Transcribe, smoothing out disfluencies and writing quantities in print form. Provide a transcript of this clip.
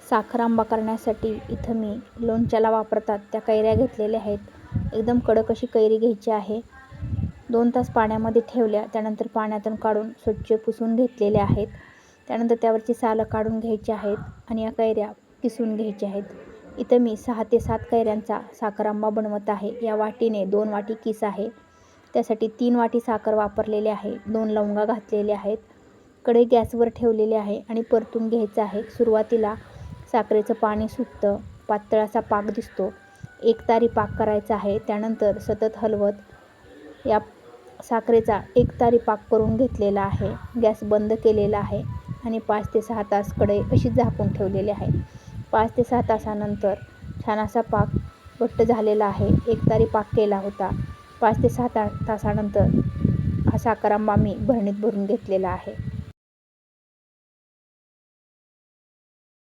साखर आंबा करण्यासाठी इथं मी लोणच्याला वापरतात त्या कैऱ्या घेतलेल्या आहेत. एकदम कडक अशी कैरी घ्यायची आहे. 2 तास पाण्यामध्ये ठेवल्या, त्यानंतर पाण्यातून काढून स्वच्छ पुसून घेतलेल्या आहेत. त्यानंतर त्यावरची सालं काढून घ्यायची आहेत आणि या कैऱ्या किसून घ्यायच्या आहेत. इथं मी 6 ते 7 कैऱ्यांचा साखर आंबा बनवत आहे. या वाटीने 2 वाटी किस आहे. त्यासाठी 3 वाटी साखर वापरलेली आहे. 2 लवंगा घातलेल्या आहेत. कढई गॅसवर ठेवलेली आहे आणि परतून घ्यायचं आहे. सुरुवातीला साखरेचं पाणी सुटतं, पातळ असा पाक दिसतो. 1 तारी पाक करायचा आहे. त्यानंतर सतत हलवत या साखरेचा 1 तारी पाक करून घेतलेला आहे. गॅस बंद केलेला आहे आणि 5 ते 6 तास कढई अशी झाकून ठेवलेली आहे. 5 ते 6 तासानंतर छान असा पाक घट्ट झालेला आहे. 1 तारी पाक केला होता. 5 ते 6 तासानंतर हा साखर आंबा मी भरणीत भरून घेतलेला आहे.